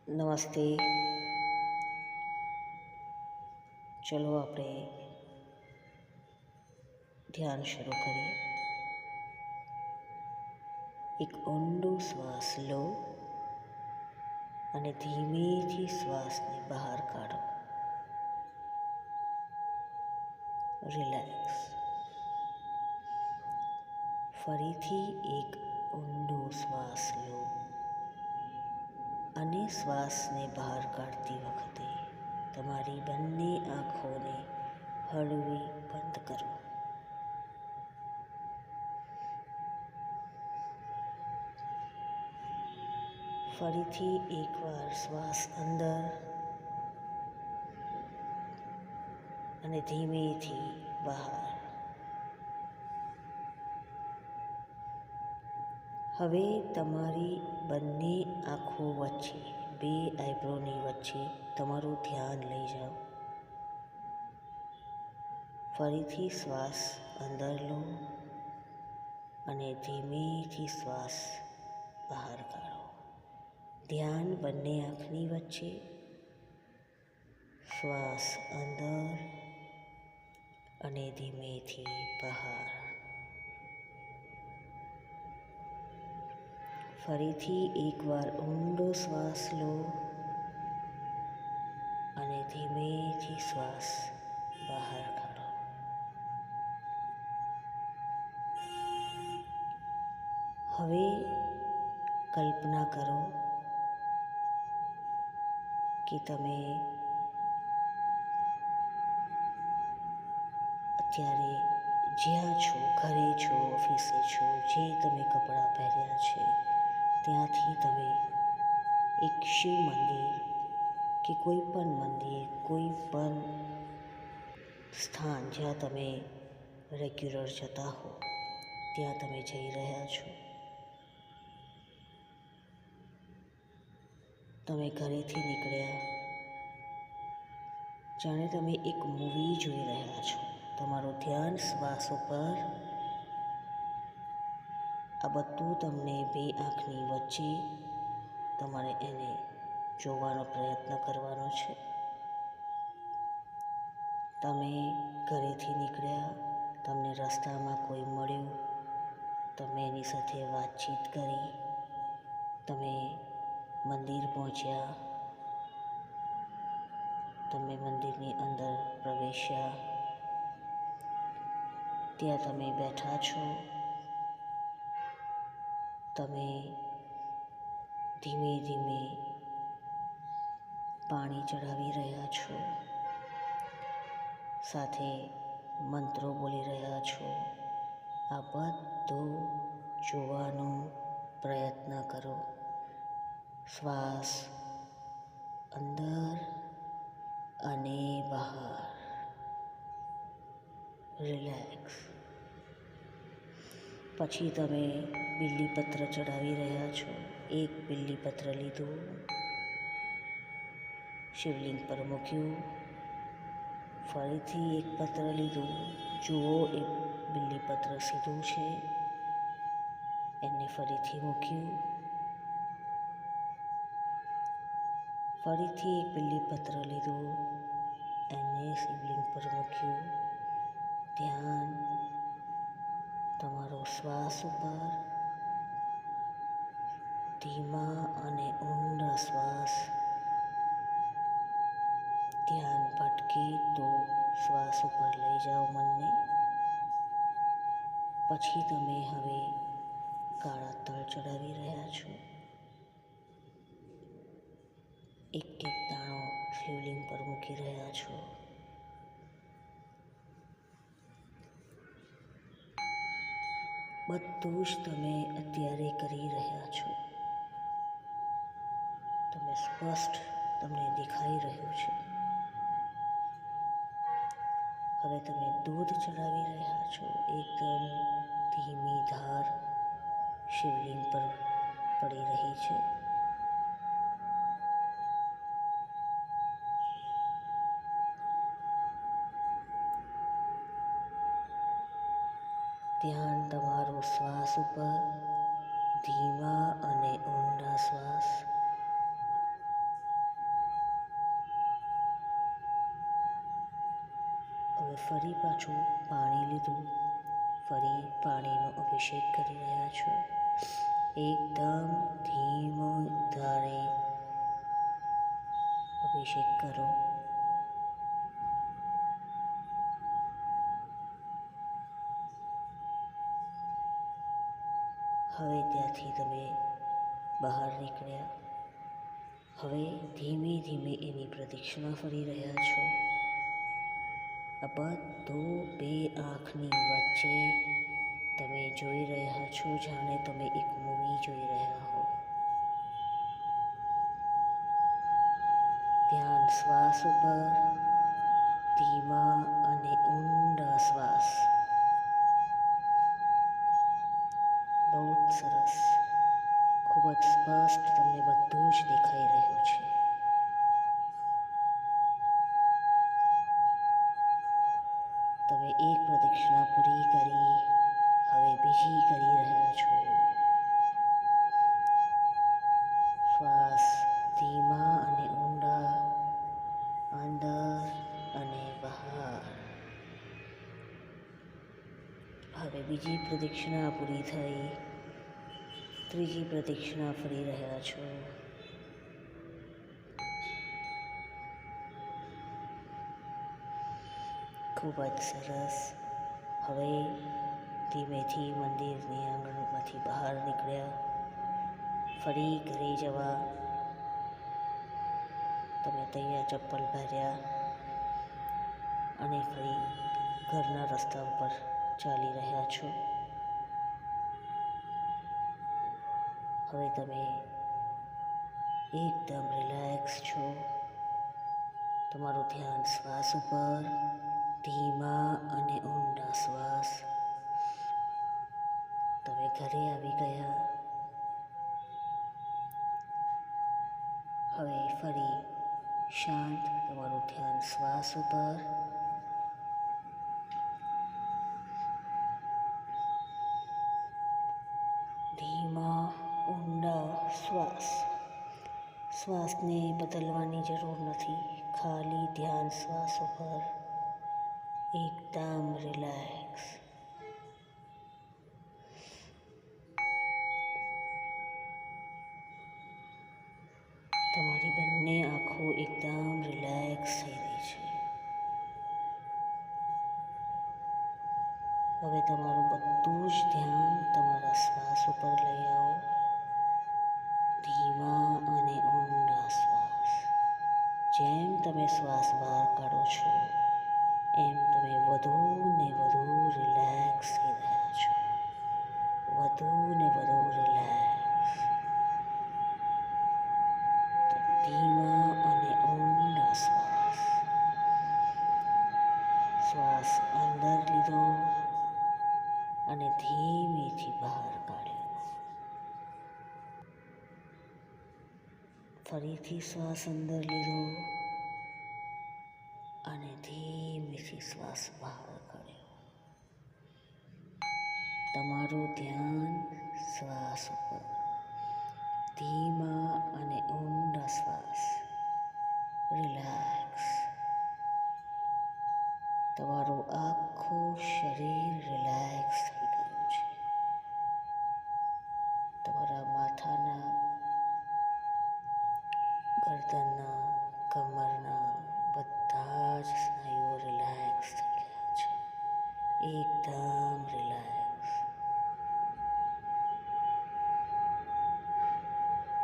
નમસ્તે. ચલો આપણે ધ્યાન શરૂ કરીએ. એક ઊંડો શ્વાસ લો અને ધીમેથી શ્વાસને બહાર કાઢો. રિલેક્સ. ફરીથી એક ઊંડો શ્વાસ લો અને શ્વાસને બહાર કાઢતી વખતે તમારી બંને આંખોને હળવી બંધ કરો. ફરીથી એકવાર શ્વાસ અંદર અને ધીમેથી બહાર. હવે તમારી બંને આંખો વચ્ચે, બે આઈબ્રોની વચ્ચે તમારું ધ્યાન લઈ જાઓ. ફરીથી શ્વાસ અંદર લો અને ધીમેથી શ્વાસ બહાર કાઢો. ધ્યાન બંને આંખની વચ્ચે, શ્વાસ અંદર અને ધીમેથી બહાર. ફરીથી એકવાર ઊંડો શ્વાસ લો અને ધીમેથી શ્વાસ બહાર કાઢો. હવે કલ્પના કરો કે તમે અત્યારે જ્યાં છો, ઘરે છો, ઓફિસે છો, જે તમે કપડાં પહેર્યા છે ત્યાંથી તમે એક શિવ મંદિર કે કોઈ પણ મંદિર, કોઈ પણ સ્થાન જ્યાં તમે રેગ્યુલર જતા હો ત્યાં તમે જઈ રહ્યા છો. તમે ઘરેથી નીકળ્યા જાણે તમે એક મૂવી જોઈ રહ્યા છો. તમારું ધ્યાન શ્વાસ ઉપર. આ બધું તમને બે આંખની વચ્ચે તમારે એને જોવાનો પ્રયત્ન કરવાનો છે. તમે ઘરેથી નીકળ્યા, તમને રસ્તામાં કોઈ મળ્યું, તમે એની સાથે વાતચીત કરી, તમે મંદિર પહોંચ્યા, તમે મંદિરની અંદર પ્રવેશ્યા, ત્યાં તમે બેઠા છો. તમે ધીમે ધીમે પાણી ચડાવી રહ્યા છો, સાથે મંત્રો બોલી રહ્યા છો. આ બધું જોવાનો પ્રયત્ન કરો. શ્વાસ અંદર અને બહાર. રિલેક્સ. પછી તમે બીલીપત્ર ચડાવી રહ્યા છો. એક બીલીપત્ર લીધું, શિવલિંગ પર મૂક્યું. ફરીથી એક પત્ર લીધું. જુઓ એક બીલીપત્ર સીધું છે, એને ફરીથી મૂક્યું. ફરીથી એક બીલીપત્ર લીધું, એને શિવલિંગ પર મૂક્યું. ધ્યાન તમારો શ્વાસ ઉપર. ધીમા અને ઊંડા શ્વાસ. ધ્યાન ભટકે તો શ્વાસ ઉપર લઈ જાઓ મનને. પછી તમે હવે કાળા તળ ચડાવી રહ્યા છો. એક એક દાણો શિવલિંગ પર મૂકી રહ્યા છો. બધું જ તમે અત્યારે કરી રહ્યા છો. તમે સ્પષ્ટ તમને દેખાઈ રહ્યું છે. હવે તમે દૂધ ચડાવી રહ્યા છો. એકદમ ધીમી ધાર શિવલિંગ પર પડી રહી છે. ધ્યાન તમારું શ્વાસ ઉપર. ધીમા અને ઊંડા શ્વાસ. ફરી પાછું પાણી લીધું, ફરી પાણીનો અભિષેક કરી રહ્યા છો. એકદમ ધીમો ધારે અભિષેક કરો. હવે ત્યાંથી તમે બહાર નીકળ્યા. હવે ધીમે ધીમે એની પ્રદક્ષિણા ફરી રહ્યા છો. આ બધું બે આંખની વચ્ચે તમે જોઈ રહ્યા છો, જાણે તમે એક મૂવી જોઈ રહ્યા હો. ધ્યાન શ્વાસ ઉપર, ધીમા અને ઊંડા શ્વાસ. બહુ જ સરસ. ખૂબ જ સ્પષ્ટ તમને બધું જ દેખાઈ રહ્યું છે. તમે એક પ્રદક્ષિણા પૂરી કરી, હવે બીજી કરી રહ્યા છો. શ્વાસ ધીમા અને ઊંડા, અંદર અને બહાર. હવે બીજી પ્રદક્ષિણા પૂરી થઈ, ત્રીજી પ્રદક્ષિણા ફરી રહ્યા છો. ખૂબ જ સરસ. હવે ધીમેથી મંદિરની આંગણમાંથી બહાર નીકળ્યા. ફરી ઘરે જવા તમે તૈયાર ચપ્પલ પહેર્યા અને ફરી ઘરના રસ્તા ઉપર ચાલી રહ્યા છો. હવે તમે એકદમ રિલેક્સ છો. તમારું ધ્યાન શ્વાસ ઉપર, ધીમા અને ઊંડા શ્વાસ. તમે ઘરે આવી ગયા. હવે ફરી શાંત તમારું ધ્યાન શ્વાસ ઉપર, ધીમા ઊંડા શ્વાસ. શ્વાસને બદલવાની જરૂર નથી, ખાલી ધ્યાન શ્વાસ ઉપર, એકદમ રિલેક્સ. તમારી બંને આંખો એકદમ રિલેક્સ થઈ રહી છે. હવે તમારું બધું જ ધ્યાન તમારા શ્વાસ ઉપર લઈ આવો. ધીમા અને ઊંડા શ્વાસ. જેમ તમે શ્વાસ બહાર કાઢો છો, એમ તમે વધુ ને વધુ રિલેક્સ થઈ રહ્યા છો. વધુ ને વધુ રિલેક્સ. ધીમા અને ઊંડા શ્વાસ. શ્વાસ અંદર લીધો અને ધીમેથી બહાર કાઢ્યો. ફરીથી શ્વાસ અંદર લીધો અને ધીમેથી શ્વાસ બહાર કાઢ્યો. તમારું ધ્યાન શ્વાસ ઉપર, ધીમા અને ઊંડા શ્વાસ. રિલેક્સ. તમારું આખું શરીર રિલેક્સ થઈ ગયું છે. તમારા માથાના, ગરદનના, કમરના બધા જ સ્નાયુઓ રિલેક્સ થઈ ગયા છે. એકદમ રિલેક્સ.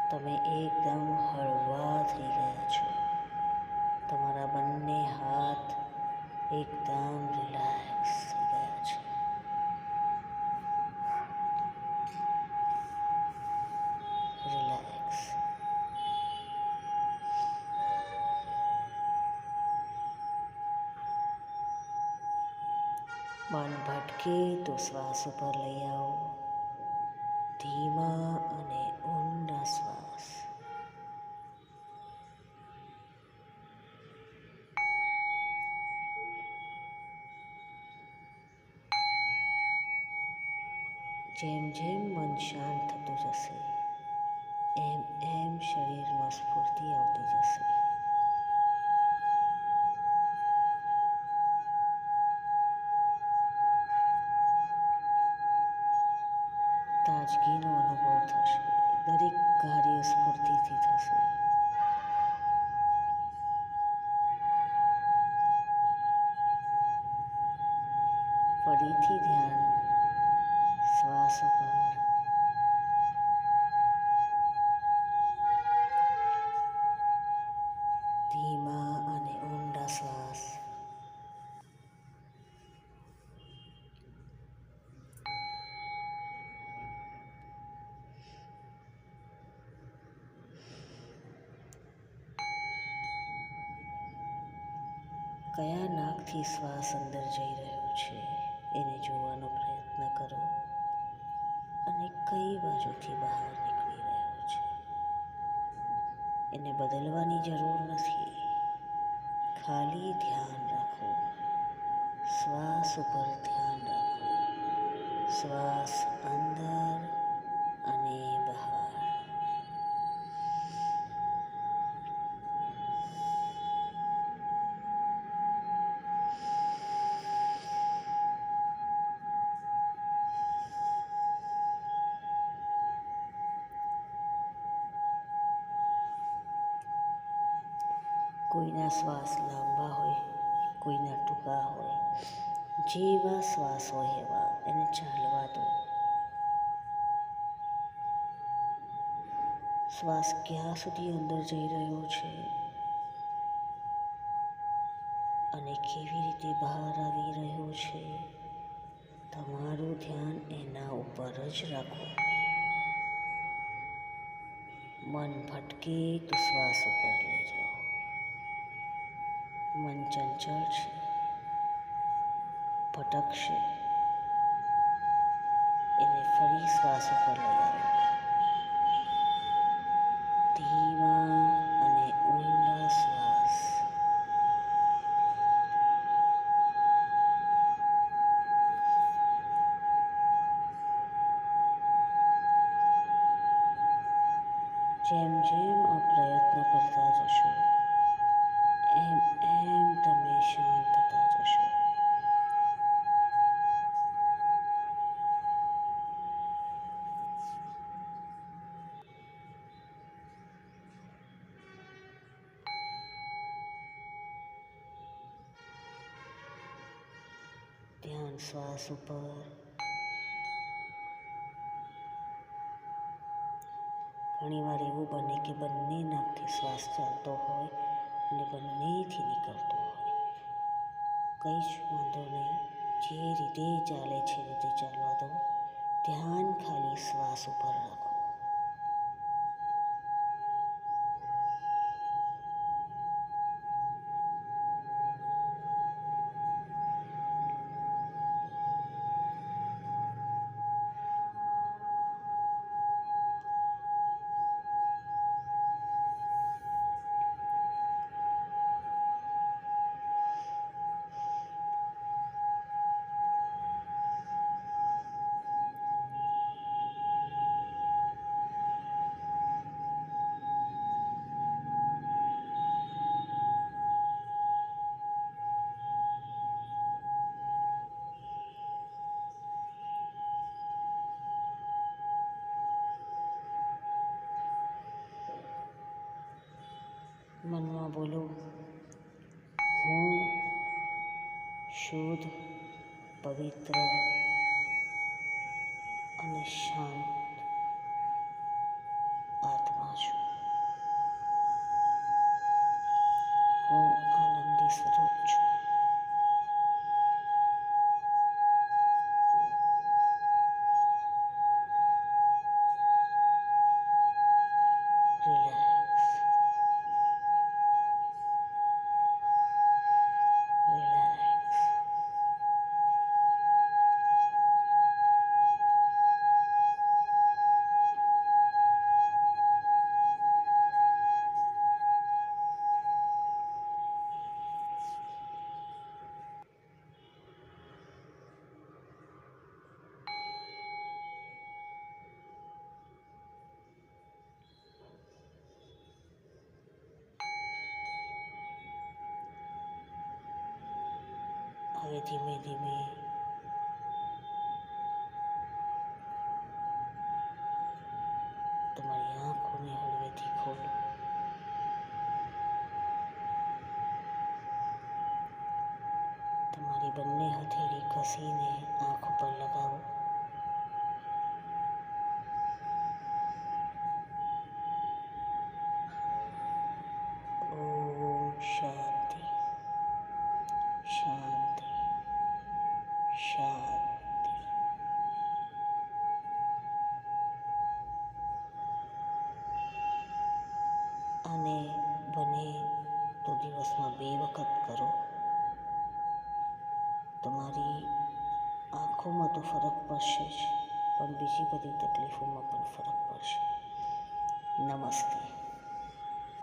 તમે એકદમ હળવા થઈ ગયા છો. તમારા બંને હાથ એકદમ રિલેક્સ થઈ ગયા છે. રિલેક્સ. મન ભટકે તો શ્વાસ ઉપર લઈ આવો. ધીમા અને ઊંડા શ્વાસ. જેમ જેમ મન શાંત થતું જશે, એમ એમ શરીરમાં સ્ફૂર્તિ આવતી જશે. કયા નાકથી શ્વાસ અંદર જઈ રહ્યો છે એને જોવાનો પ્રયત્ન કરો અને કઈ બાજુથી બહાર નીકળી રહ્યો છે. એને બદલવાની જરૂર નથી. ખાલી ધ્યાન રાખો. શ્વાસ ઉપર ધ્યાન રાખો. શ્વાસ અંદર અને બહાર. કોઈના શ્વાસ લાંબા હોય, કોઈના ટૂંકા હોય. જેવા શ્વાસ હોય એવા એને ચાલવા દો. શ્વાસ ક્યાં સુધી અંદર જઈ રહ્યો છે અને કેવી રીતે બહાર આવી રહ્યો છે, તમારું ધ્યાન એના ઉપર જ રાખો. મન ભટકે તો શ્વાસ ઉપર લઈ જાઓ. મન ચંચળ છે, ભટકશે, એને ફરી શ્વાસ ઉપર લઈ આવો. ધીમા અને ઊંડા શ્વાસ. જેમ જેમ આ પ્રયત્ન કરતા જશો એમ એમ તમે શાંત થતા જશો. ધ્યાન શ્વાસ ઉપર. ઘણીવાર એવું બને કે બંને નાકથી શ્વાસ ચાલતો હોય અને બંનેથી નીકળતો હોય. કંઈ જ વાંધો નહીં. જે રીતે ચાલે છે એ રીતે ચાલવા દો. ધ્યાન ખાલી શ્વાસ ઉપર રાખો. મનમાં બોલો, હું શુદ્ધ, પવિત્ર અને શાંત આત્મા છું. હું આનંદી સ્વરૂપ છું. Relax, relax. હવે ધીમે ધીમે તમારી આંખોને હળવેથી ખોલો. તમારી બંને હથેળી ઘસીને આંખ ઉપર લગાવો. ઓમ શાંતિ, શાંતિ, શાંતિ. આને બને તો દિવસમાં 2 વખત કરો. તમારી આંખોમાં તો ફરક પડશે જ, પણ બીજી બધી તકલીફોમાં પણ ફરક પડશે. નમસ્તે.